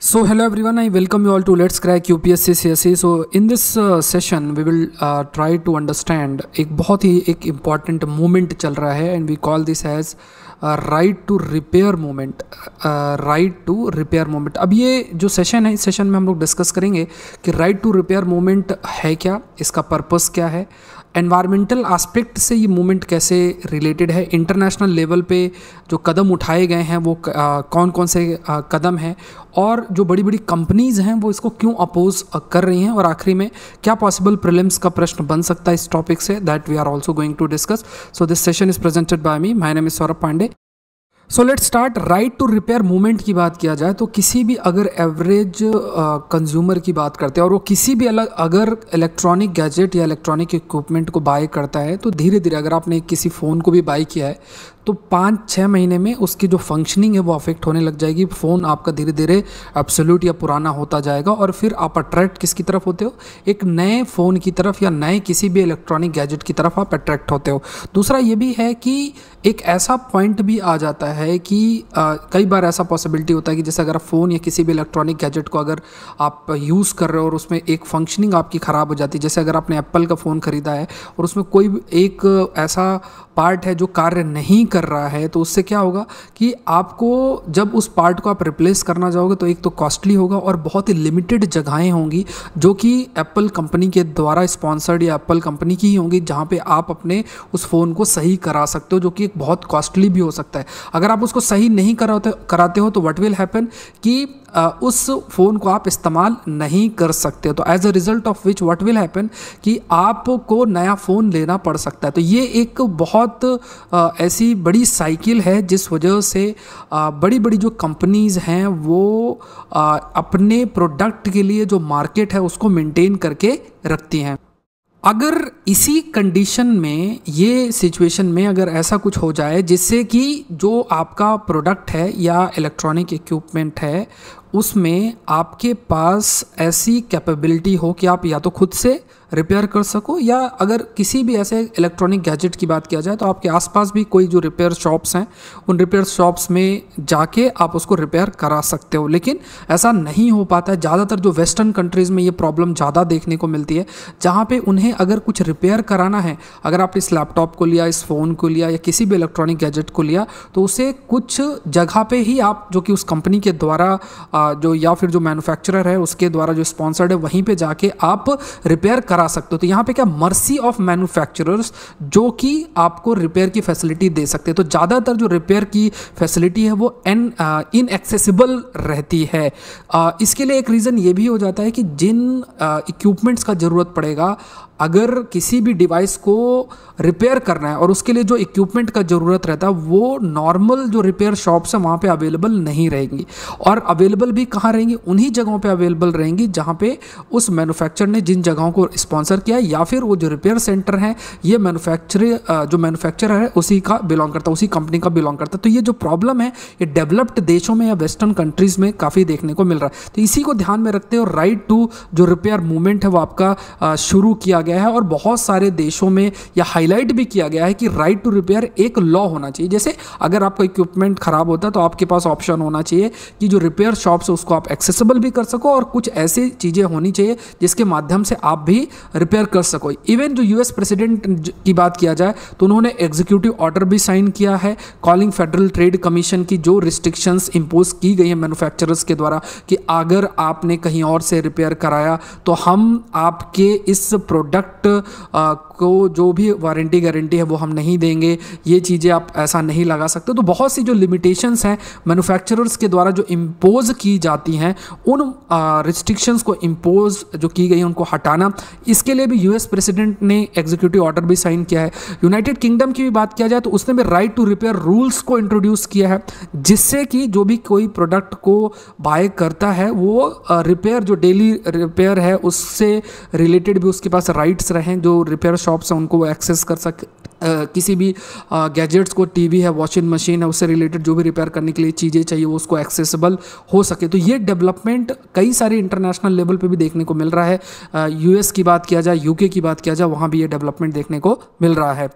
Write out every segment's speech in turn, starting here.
So hello everyone, I welcome you all to Let's Crack UPSC CSE. So in this session we will try to understand एक बहुत ही एक important movement चल रहा है and we call this as right to repair movement. Right to repair movement. अब ये जो session है इस सेशन में हम लोग डिस्कस करेंगे कि right to repair movement है क्या, इसका पर्पस क्या है, एनवायरमेंटल एस्पेक्ट से ये मूवमेंट कैसे रिलेटेड है, इंटरनेशनल लेवल पे जो कदम उठाए गए हैं वो कौन कौन से कदम हैं और जो बड़ी बड़ी कंपनीज़ हैं वो इसको क्यों अपोज कर रही हैं और आखिरी में क्या पॉसिबल प्रीलिम्स का प्रश्न बन सकता है इस टॉपिक से, that we are also going to discuss. So this session is presented by me, my name is Saurabh Pandey. So let's start. Right to repair movement की बात किया जाए तो किसी भी अगर एवरेज कंज्यूमर की बात करते हैं और वो किसी भी अगर इलेक्ट्रॉनिक गैजेट या इलेक्ट्रॉनिक इक्विपमेंट को बाय करता है तो धीरे धीरे अगर आपने किसी फ़ोन को भी बाय किया है तो 5-6 महीने में उसकी जो फंक्शनिंग है वो अफेक्ट होने लग जाएगी. फ़ोन आपका धीरे धीरे एब्सोल्यूट या पुराना होता जाएगा और फिर आप अट्रैक्ट किसकी तरफ होते हो, एक नए फ़ोन की तरफ या नए किसी भी इलेक्ट्रॉनिक गैजेट की तरफ आप अट्रैक्ट होते हो. दूसरा ये भी है कि एक ऐसा पॉइंट भी आ जाता है कि कई बार ऐसा पॉसिबिलिटी होता है कि जैसे अगर आप फ़ोन या किसी भी इलेक्ट्रॉनिक गैजेट को अगर आप यूज़ कर रहे हो और उसमें एक फंक्शनिंग आपकी ख़राब हो जाती है, जैसे अगर आपने एप्पल का फ़ोन ख़रीदा है और उसमें कोई एक ऐसा पार्ट है जो कार्य नहीं कर रहा है तो उससे क्या होगा कि आपको जब उस पार्ट को आप रिप्लेस करना चाहोगे तो एक तो कॉस्टली होगा और बहुत ही लिमिटेड जगहें होंगी जो कि एप्पल कंपनी के द्वारा स्पॉन्सर्ड या एप्पल कंपनी की ही होंगी जहाँ पे आप अपने उस फ़ोन को सही करा सकते हो, जो कि एक बहुत कॉस्टली भी हो सकता है. अगर आप उसको सही नहीं कराते हो तो व्हाट विल हैपन कि उस फ़ोन को आप इस्तेमाल नहीं कर सकते हो. तो as a result of which what will happen कि आपको नया फ़ोन लेना पड़ सकता है. तो ये एक बहुत ऐसी बड़ी साइकिल है जिस वजह से बड़ी बड़ी जो कंपनीज़ हैं वो अपने प्रोडक्ट के लिए जो मार्केट है उसको मेंटेन करके रखती हैं. अगर इसी कंडीशन में ये सिचुएशन में अगर ऐसा कुछ हो जाए जिससे कि जो आपका प्रोडक्ट है या इलेक्ट्रॉनिक इक्विपमेंट है उसमें आपके पास ऐसी कैपेबिलिटी हो कि आप या तो खुद से रिपेयर कर सको या अगर किसी भी ऐसे इलेक्ट्रॉनिक गैजेट की बात किया जाए तो आपके आसपास भी कोई जो रिपेयर शॉप्स हैं उन रिपेयर शॉप्स में जाके आप उसको रिपेयर करा सकते हो. लेकिन ऐसा नहीं हो पाता है. ज़्यादातर जो वेस्टर्न कंट्रीज़ में ये प्रॉब्लम ज़्यादा देखने को मिलती है जहाँ पे उन्हें अगर कुछ रिपेयर कराना है, अगर आप इस लैपटॉप को लिया, इस फ़ोन को लिया या किसी भी इलेक्ट्रॉनिक गैजेट को लिया तो उसे कुछ जगह पे ही आप जो कि उस कंपनी के द्वारा जो या फिर जो मैन्युफैक्चरर है उसके द्वारा जो स्पॉन्सर्ड है वहीं पे जाके आप रिपेयर करा सकते हो. तो यहाँ पे क्या मर्सी ऑफ मैन्युफैक्चरर्स जो कि आपको रिपेयर की फैसिलिटी दे सकते हैं. तो ज़्यादातर जो रिपेयर की फैसिलिटी है वो इनएक्सेसिबल रहती है. इसके लिए एक रीज़न ये भी हो जाता है कि जिन इक्विपमेंट्स का ज़रूरत पड़ेगा अगर किसी भी डिवाइस को रिपेयर करना है और उसके लिए जो इक्विपमेंट का ज़रूरत रहता है वो नॉर्मल जो रिपेयर शॉप्स हैं वहाँ पे अवेलेबल नहीं रहेंगी. और अवेलेबल भी कहाँ रहेंगी, उन्हीं जगहों पे अवेलेबल रहेंगी जहाँ पे उस मैन्युफैक्चरर ने जिन जगहों को स्पॉन्सर किया है या फिर वो जो रिपेयर सेंटर है ये मैन्युफैक्चरर है उसी का बिलोंग करता है, उसी कंपनी का बिलोंग करता है. तो ये जो प्रॉब्लम है ये डेवलप्ड देशों में या वेस्टर्न कंट्रीज़ में काफ़ी देखने को मिल रहा है. तो इसी को ध्यान में रखते हुए राइट टू जो रिपेयर मूवमेंट है वो आपका शुरू किया गया है और बहुत सारे देशों में यह हाईलाइट भी किया गया है कि राइट टू रिपेयर एक लॉ होना चाहिए. जैसे अगर आपका इक्विपमेंट खराब होता है तो आपके पास ऑप्शन होना चाहिए कि जो रिपेयर शॉप्स है उसको आप एक्सेसिबल भी कर सको और कुछ ऐसी चीज़ें होनी चाहिए जिसके माध्यम से आप भी रिपेयर कर सको. इवन जो यूएस प्रेसिडेंट की बात किया जाए तो उन्होंने एग्जीक्यूटिव ऑर्डर भी साइन किया है कॉलिंग फेडरल ट्रेड कमीशन की जो रिस्ट्रिक्शंस इंपोज की गई है मैन्युफैक्चरर्स के द्वारा कि अगर आपने कहीं और से रिपेयर कराया तो हम आपके इस प्रोडक्ट को जो भी वारंटी गारंटी है वो हम नहीं देंगे, ये चीज़ें आप ऐसा नहीं लगा सकते. तो बहुत सी जो लिमिटेशंस हैं मैन्युफैक्चरर्स के द्वारा जो इम्पोज की जाती हैं उन रिस्ट्रिक्शंस को इम्पोज जो की गई हैं उनको हटाना, इसके लिए भी यूएस प्रेसिडेंट ने एग्जीक्यूटिव ऑर्डर भी साइन किया है. यूनाइटेड किंगडम की भी बात किया जाए तो उसने भी राइट टू रिपेयर रूल्स को इंट्रोड्यूस किया है जिससे कि जो भी कोई प्रोडक्ट को बाय करता है वो रिपेयर जो डेली रिपेयर है उससे रिलेटेड भी उसके पास राइट्स रहें. जो रिपेयर शॉप्स हैं उनको वो एक्सेस कर सके, किसी भी गैजेट्स को, टीवी है, वॉशिंग मशीन है, उससे रिलेटेड जो भी रिपेयर करने के लिए चीज़ें चाहिए वो उसको एक्सेसिबल हो सके. तो ये डेवलपमेंट कई सारे इंटरनेशनल लेवल पे भी देखने को मिल रहा है. यूएस की बात किया जाए, यूके की बात किया जाए, वहाँ भी ये डेवलपमेंट देखने को मिल रहा है.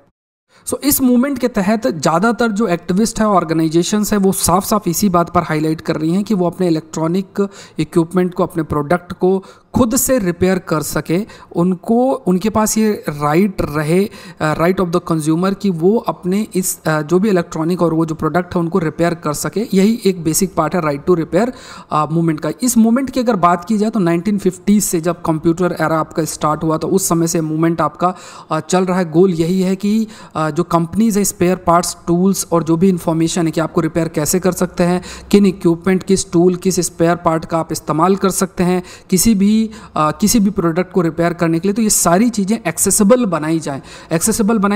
सो इस मूवमेंट के तहत ज़्यादातर जो एक्टिविस्ट है, ऑर्गेनाइजेशंस है, वो साफ साफ इसी बात पर हाईलाइट कर रही हैं कि वो अपने इलेक्ट्रॉनिक इक्विपमेंट को, अपने प्रोडक्ट को खुद से रिपेयर कर सके। उनके पास ये राइट रहे, राइट ऑफ द कंज्यूमर, कि वो अपने इस जो भी इलेक्ट्रॉनिक और वो जो प्रोडक्ट है उनको रिपेयर कर सके। यही एक बेसिक पार्ट है राइट टू रिपेयर मूवमेंट का। इस मूवमेंट की अगर बात की जाए तो 1950 से जब कंप्यूटर एरा आपका स्टार्ट हुआ तो उस समय से मूवमेंट आपका चल रहा है। गोल यही है कि जो कंपनीज है, स्पेयर पार्ट्स, टूल्स और जो भी इंफॉर्मेशन है कि आपको रिपेयर कैसे कर सकते हैं, किन इक्विपमेंट, किस टूल, किस स्पेयर पार्ट का आप इस्तेमाल कर सकते हैं किसी भी प्रोडक्ट को रिपेयर करने के लिए, तो ये सारी चीज़ें एक्सेसिबल बनाई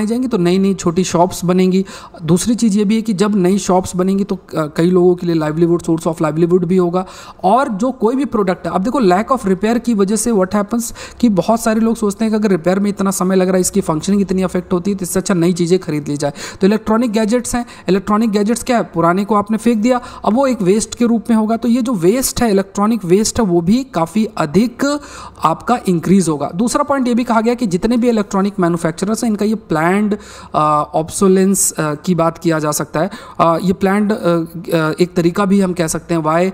जाएंगी तो नई नई छोटी शॉप्स बनेंगी। दूसरी चीज़ ये भी है कि जब नई शॉप्स बनेंगी तो कई लोगों के लिए लाइवलीहुड, सोर्स ऑफ लाइवलीहुड भी होगा। और जो कोई भी प्रोडक्ट है, अब देखो लैक ऑफ रिपेयर की वजह से व्हाट हैपन्स कि बहुत सारे लोग सोचते हैं कि अगर रिपेयर में इतना समय लग रहा है, इसकी फंक्शनिंग इतनी अफेक्ट होती है, तो इससे अच्छा नई चीज़ें खरीद ली जाए। तो इलेक्ट्रॉनिक गैजेट्स हैं, इलेक्ट्रॉनिक गैजेट्स क्या है, पुराने को आपने फेंक दिया, अब वो एक वेस्ट के रूप में होगा। तो ये जो वेस्ट है, इलेक्ट्रॉनिक वेस्ट है, वो भी काफ़ी अधिक आपका इंक्रीज होगा। दूसरा पॉइंट ये भी कहा गया कि जितने भी इलेक्ट्रॉनिक मैन्युफैक्चरर्स हैं, इनका ये प्लान्ड ऑब्सोलेंस की बात किया जा सकता है। ये प्लान्ड एक तरीका भी हम कह सकते हैं। वाई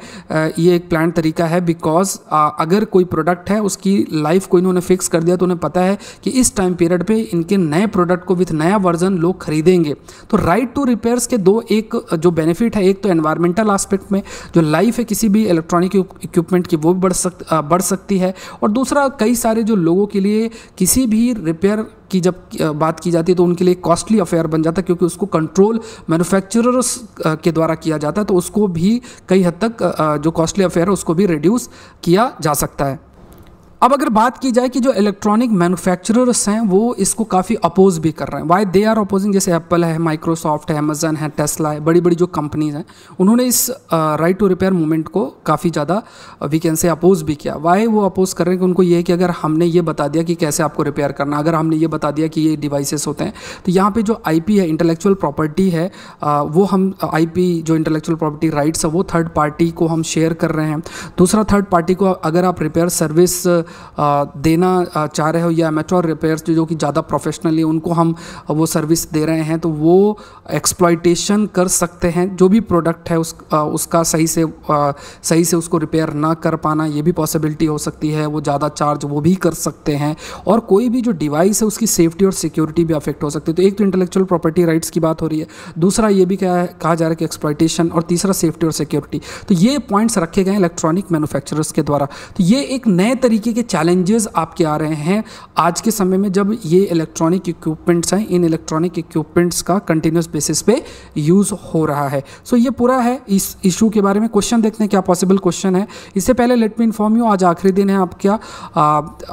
ये एक प्लान्ड तरीका है, बिकॉज अगर कोई प्रोडक्ट है उसकी लाइफ को इन्होंने फिक्स कर दिया तो उन्हें पता है कि इस टाइम पीरियड पे इनके नए प्रोडक्ट को विथ नया वर्जन लोग खरीदेंगे। तो राइट टू रिपेयर्स के दो एक जो बेनिफिट है, एक तो एनवायरमेंटल एस्पेक्ट में जो लाइफ है किसी भी इलेक्ट्रॉनिक इक्विपमेंट की वो भी बढ़ सकती है, और दूसरा कई सारे जो लोगों के लिए किसी भी रिपेयर की जब बात की जाती है तो उनके लिए कॉस्टली अफेयर बन जाता है, क्योंकि उसको कंट्रोल मैन्युफैक्चरर्स के द्वारा किया जाता है। तो उसको भी कई हद तक जो कॉस्टली अफेयर है उसको भी रिड्यूस किया जा सकता है। अब अगर बात की जाए कि जो इलेक्ट्रॉनिक मैन्युफैक्चरर्स हैं वो इसको काफ़ी अपोज भी कर रहे हैं। वाई दे आर अपोजिंग, जैसे एप्पल है, माइक्रोसॉफ्ट है, अमेजन है, टेस्ला है, बड़ी बड़ी जो कंपनीज हैं, उन्होंने इस राइट टू रिपेयर मूवमेंट को काफ़ी ज़्यादा वी कैन से अपोज भी किया। वाई वो अपोज कर रहे हैं कि उनको ये है कि अगर हमने ये बता दिया कि कैसे आपको रिपेयर करना, अगर हमने ये बता दिया कि ये डिवाइसेस होते हैं, तो यहाँ पे जो IP है, इंटेलेक्चुअल प्रॉपर्टी है, वो हम IP जो इंटेलेक्चुअल प्रॉपर्टी राइट्स है वो थर्ड पार्टी को हम शेयर कर रहे हैं। दूसरा, थर्ड पार्टी को अगर आप रिपेयर सर्विस देना चाह रहे हो, या एमेच्योर रिपेयर्स जो कि ज़्यादा प्रोफेशनली उनको हम वो सर्विस दे रहे हैं, तो वो एक्सप्लॉयटेशन कर सकते हैं। जो भी प्रोडक्ट है उसका सही से उसको रिपेयर ना कर पाना, ये भी पॉसिबिलिटी हो सकती है। वो ज़्यादा चार्ज वो भी कर सकते हैं, और कोई भी जो डिवाइस है उसकी सेफ्टी और सिक्योरिटी भी अफेक्ट हो सकती है। तो एक तो इंटेलेक्चुअल प्रॉपर्टी राइट्स की बात हो रही है, दूसरा ये भी कहा जा रहा है कि एक्सप्लॉयटेशन, और तीसरा सेफ्टी और सिक्योरिटी। तो ये पॉइंट्स रखे गए इलेक्ट्रॉनिक मैन्युफैक्चरर्स के द्वारा। तो ये एक नए तरीके के चैलेंजेस आपके आ रहे हैं आज के समय में, जब ये इलेक्ट्रॉनिक इक्विपमेंट्स हैं, इन इलेक्ट्रॉनिक इक्विपमेंट्स का कंटिन्यूस बेसिस पे यूज़ हो रहा है। सो ये पूरा है इस इशू के बारे में। क्वेश्चन देखते हैं क्या पॉसिबल क्वेश्चन है। इससे पहले लेट मी इन्फॉर्म यू, आज आखिरी दिन है आपका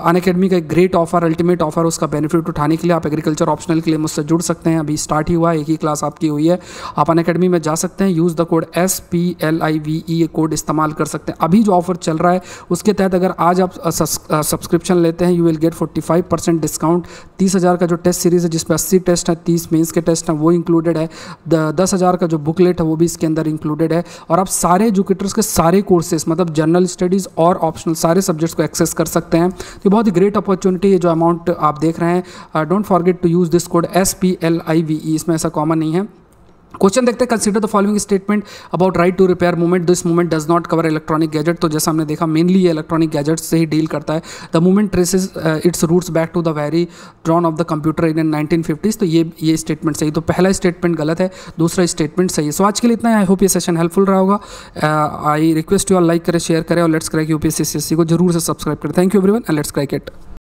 अनअकैडमी का एक ग्रेट ऑफर, अल्टीमेट ऑफर, उसका बेनिफिट उठाने के लिए आप एग्रीकल्चर ऑप्शनल के लिए मुझसे जुड़ सकते हैं। अभी स्टार्ट ही हुआ है, एक ही क्लास आपकी हुई है। आप अनअकैडमी में जा सकते हैं, यूज़ द कोड SPLIVE, ये कोड इस्तेमाल कर सकते हैं। अभी जो ऑफर चल रहा है उसके तहत अगर आज आप सब्सक्रिप्शन लेते हैं, यू विल गेट 45% डिस्काउंट। 30,000 का जो टेस्ट सीरीज़ है जिसमें 80 टेस्ट है, 30 मेंस के टेस्ट हैं, वो इंक्लूडेड है। 10,000 का जो बुकलेट है वो भी इसके अंदर इंक्लूडेड है। और आप सारे एजुकेटर्स के सारे कोर्सेज, मतलब जनरल स्टडीज़ और ऑप्शनल सारे सब्जेक्ट्स को एक्सेस कर सकते हैं। तो बहुत ही ग्रेट अपॉर्चुनिटी है। जो अमाउंट आप देख रहे हैं, don't forget to use this code SPLIVE, इसमें ऐसा कॉमन नहीं है। क्वेश्चन देखते हैं, consider the following statement about right to repair movement, this movement does not cover electronic gadget. तो जैसा हमने देखा मेनली ये इलेक्ट्रॉनिक गैजेट्स से ही डील करता है। The movement traces its roots back to the very dawn of the computer in 1950s। तो ये स्टेटमेंट सही, तो पहला स्टेटमेंट गलत है, दूसरा स्टेटमेंट सही है। सो आज के लिए इतना है। आई होप ये सेशन हेल्पफुल रहा होगा। I request you all like करें, शेयर करें, और लेट्स क्रैक UPSC CSC को जरूर से सब्सक्राइब करें। Thank you everyone and let's crack it.